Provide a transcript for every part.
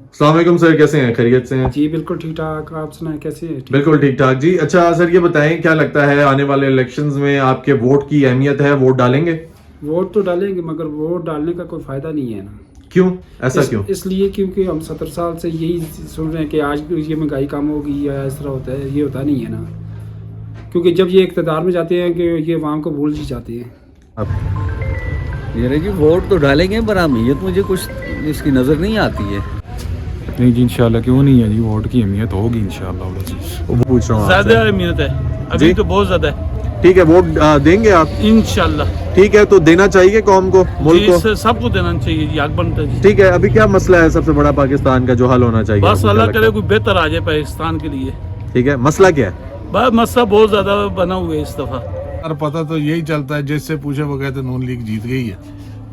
السلام علیکم سر، کیسے ہیں؟ خیریت سے ہیں؟ جی بالکل ٹھیک ٹھاک. آپ سنائیں کیسے ہیں؟ بالکل ٹھیک ٹھاک جی. اچھا سر، یہ بتائیں کیا لگتا ہے آنے والے الیکشنز میں آپ کے ووٹ کی اہمیت ہے؟ ووٹ ڈالیں گے؟ ووٹ تو ڈالیں گے مگر ووٹ ڈالنے کا کوئی فائدہ نہیں ہے نا. کیوں ایسا کیوں؟ اس لیے کیونکہ ہم 70 سال سے یہی سن رہے ہیں کہ آج یہ مہنگائی کم ہوگی یا اس طرح ہوتا ہے. یہ ہوتا نہیں ہے نا, کیونکہ جب یہ اقتدار میں جاتے ہیں کہ یہ عوام کو بھول ہی جاتے ہیں. اب میرے جی ووٹ تو ڈالیں گے پر اہمیت مجھے کچھ اس کی نظر نہیں آتی ہے. نہیں جی انشاءاللہ کیوں نہیں ہے جی, ووٹ کی اہمیت ہوگی انشاءاللہ. وہ پوچھ رہا ہوں آپ سے. زیادہ اہمیت ہے ابھی تو بہت زیادہ ہے. ٹھیک ہے, ووٹ دیں گے آپ؟ انشاءاللہ ٹھیک ہے, تو دینا چاہیے قوم کو, ملک کو. جی سب کو دینا چاہیے جی, حق بنتا ہے جی. ٹھیک ہے, ابھی کیا مسئلہ ہے سب سے بڑا پاکستان کا جو حل ہونا چاہیے؟ بس اللہ کرے کوئی بہتر آ جائے پاکستان کے لیے. ٹھیک ہے, مسئلہ کیا ہے؟ بس مسئلہ بہت زیادہ بنا ہوا ہے اس دفعہ. اور پتہ تو یہی چلتا ہے, جس سے پوچھے وہ کہتے نون لیگ جیت گئی ہے.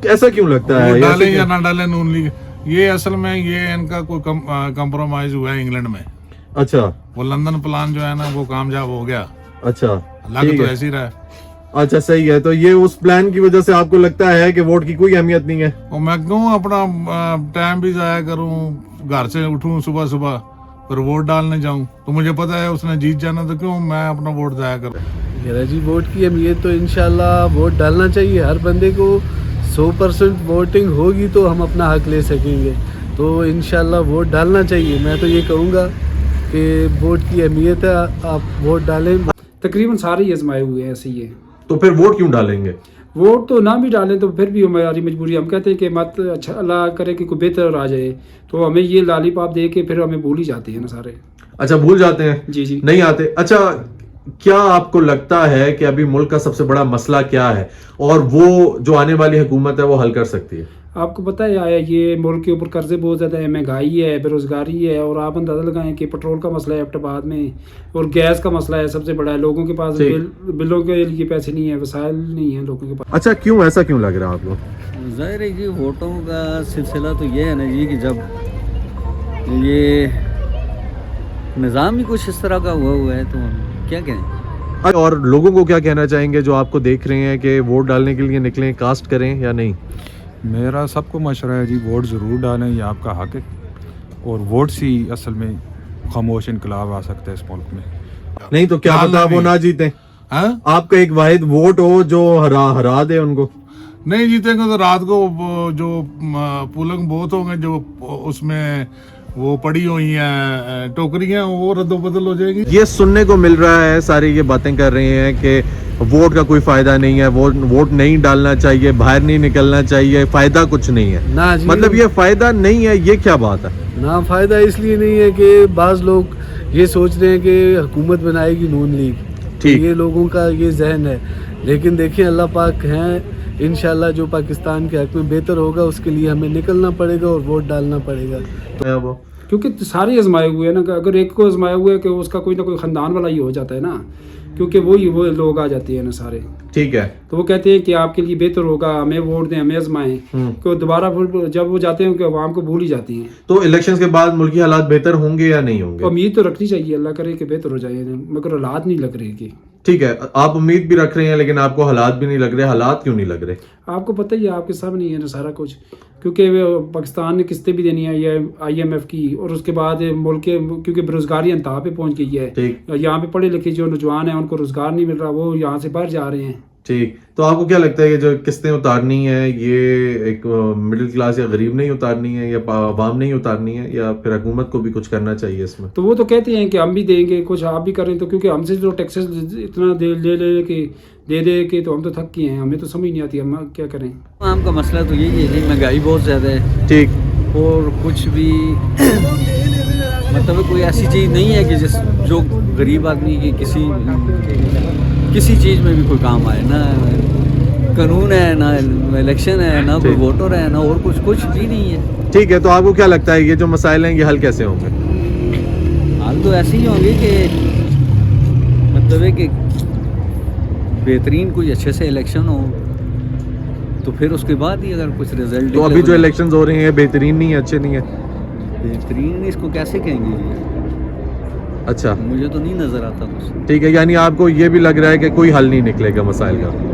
ایسا کیوں لگتا ہے؟ وہ ڈالے یا نہ ڈالے نون لیگ, یہ اصل میں یہ ان کا کوئی کمپرومائز ہوا ہے انگلینڈ میں. اچھا, وہ لندن پلان جو ہے نا وہ کامیاب ہو گیا. اچھا لگ تو ایسے ہی رہا. اچھا صحیح ہے, تو یہ اس پلان کی وجہ سے آپ کو لگتا ہے کہ ووٹ کی کوئی اہمیت نہیں ہے؟ اور میں کیوں اپنا ٹائم بھی ضائع کروں, گھر سے اٹھوں صبح صبح پھر ووٹ ڈالنے جاؤں, تو مجھے پتا ہے اس نے جیت جانا, تو کیوں میں اپنا ووٹ ضائع کروں. میرا جی ووٹ کی اہمیت تو انشاءاللہ ووٹ ڈالنا چاہیے ہر بندے کو. 100% ووٹنگ ہوگی تو ہم اپنا حق لے سکیں گے, تو انشاءاللہ ووٹ ڈالنا چاہیے. میں تو یہ کہوں گا کہ ووٹ کی اہمیت ہے, آپ ووٹ ڈالیں. تقریباً سارے ہی آزمائے ہوئے ہیں ایسے ہی ہے. تو پھر ووٹ کیوں ڈالیں گے؟ ووٹ تو نہ بھی ڈالیں تو پھر بھی ہماری مجبوری. ہم کہتے ہیں کہ مت اچھا اللہ کرے کہ کوئی بہتر آ جائے, تو ہمیں یہ لالی پاپ دے کے پھر ہمیں بھول ہی جاتے ہیں نا سارے. اچھا بھول جاتے ہیں, جی جی نہیں آتے. اچھا, کیا آپ کو لگتا ہے کہ ابھی ملک کا سب سے بڑا مسئلہ کیا ہے اور وہ جو آنے والی حکومت ہے وہ حل کر سکتی ہے؟ آپ کو پتہ ہے آیا یہ ملک کے اوپر قرضے بہت زیادہ ہے, مہنگائی ہے, بے روزگاری ہے, اور آپ اندازہ لگائیں کہ پٹرول کا مسئلہ ہے ایبٹآباد میں, اور گیس کا مسئلہ ہے سب سے بڑا ہے. لوگوں کے پاس بلوں کے لیے پیسے نہیں ہیں, وسائل نہیں ہیں لوگوں کے پاس. اچھا کیوں ایسا کیوں لگ رہا ہے آپ کو؟ ظاہر ہے جی ووٹوں کا سلسلہ تو یہ ہے نا جی کہ جب یہ نظام ہی کچھ اس طرح کا ہوا ہے تو کیا کہیں. اور لوگوں کو کیا کہنا چاہیں گے جو آپ کو دیکھ رہے ہیں کہ ووٹ ڈالنے کے لیے نکلیں, کاسٹ کریں یا نہیں؟ میرا سب کو مشورہ ہے جی ووٹ ضرور ڈالیں, یہ آپ کا حق ہے, اور ووٹ سے ہی اصل میں خاموش انقلاب آ سکتا ہے اس ملک میں. نہیں تو کیا پتا وہ نہ جیتے, آپ کا ایک واحد ووٹ ہو جو ہرا دے ان کو. نہیں جیتیں گے تو رات کو جو پولنگ بوتھ ہوں گے جو اس میں وہ پڑی ہوئی ہیں ٹوکریاں, وہ رد و بدل ہو جائے گی. یہ سننے کو مل رہا ہے, سارے یہ باتیں کر رہے ہیں کہ ووٹ کا کوئی فائدہ نہیں ہے, ووٹ نہیں ڈالنا چاہیے, باہر نہیں نکلنا چاہیے, فائدہ کچھ نہیں ہے. مطلب یہ فائدہ نہیں ہے, یہ کیا بات ہے؟ نہ فائدہ اس لیے نہیں ہے کہ بعض لوگ یہ سوچ رہے ہیں کہ حکومت بنائے گی نون لیگ, ٹھیک, یہ لوگوں کا یہ ذہن ہے. لیکن دیکھیں اللہ پاک ہیں, انشاءاللہ جو پاکستان کے حق میں بہتر ہوگا اس کے لیے ہمیں نکلنا پڑے گا اور ووٹ ڈالنا پڑے گا. کیونکہ سارے آزمائے ہوئے ہیں نا, اگر ایک کو آزمائے ہوئے کہ اس کا کوئی نہ کوئی خاندان والا ہی ہو جاتا ہے نا, کیونکہ وہ لوگ آ جاتے ہیں نا سارے. ٹھیک ہے, تو وہ کہتے ہیں کہ آپ کے لیے بہتر ہوگا, ہمیں ووٹ دیں, ہمیں آزمائیں, کہ دوبارہ جب وہ جاتے ہیں کہ عوام کو بھول ہی جاتی ہیں. تو الیکشنز کے بعد ملکی حالات بہتر ہوں گے یا نہیں ہوں گے؟ امید تو رکھنی چاہیے, اللہ کرے کہ بہتر ہو جائے, مگر حالات نہیں لگ رہے کہ. ٹھیک ہے, آپ امید بھی رکھ رہے ہیں لیکن آپ کو حالات بھی نہیں لگ رہے. حالات کیوں نہیں لگ رہے؟ آپ کو پتہ ہی ہے, آپ کے سامنے ہی ہے نا سارا کچھ, کیونکہ پاکستان نے قسطیں بھی دینی ہے IMF کی, اور اس کے بعد ملک کے کیونکہ بے روزگاری انتہا پہ پہنچ گئی ہے. یہاں پہ پڑھے لکھے جو نوجوان ہیں ان کو روزگار نہیں مل رہا, وہ یہاں سے باہر جا رہے ہیں. ٹھیک, تو آپ کو کیا لگتا ہے کہ جو قسطیں اتارنی ہے یہ ایک مڈل کلاس یا غریب نہیں اتارنی ہے, یا عوام نہیں اتارنی ہے, یا پھر حکومت کو بھی کچھ کرنا چاہیے اس میں؟ تو وہ تو کہتے ہیں کہ ہم بھی دیں گے کچھ, آپ بھی کریں, تو کیونکہ ہم سے جو ٹیکسز اتنا دے کے تو ہم تو تھک گئے ہیں, ہمیں تو سمجھ نہیں آتی ہم کیا کریں. عام کا مسئلہ تو یہی ہے کہ مہنگائی بہت زیادہ ہے. ٹھیک, اور کچھ بھی مطلب کوئی ایسی چیز نہیں ہے کہ جو غریب آدمی کی کسی چیز میں بھی کوئی کام آئے. نہ قانون ہے, نہ الیکشن ہے, نہ کوئی ووٹر ہے, نہ اور کچھ بھی نہیں ہے. ٹھیک ہے, تو آپ کو کیا لگتا ہے یہ جو مسائل ہیں یہ حل کیسے ہوں گے؟ حال تو ایسے ہی ہوں گے کہ مطلب ہے کہ بہترین کوئی اچھے سے الیکشن ہو, تو پھر اس کے بعد ہی اگر کچھ رزلٹ. تو ابھی جو الیکشنز ہو رہے ہیں بہترین نہیں ہے, اچھے نہیں ہیں. بہترین اس کو کیسے کہیں گے جی؟ اچھا, مجھے تو نہیں نظر آتا کچھ. ٹھیک ہے, یعنی آپ کو یہ بھی لگ رہا ہے کہ کوئی حل نہیں نکلے گا مسائل کا؟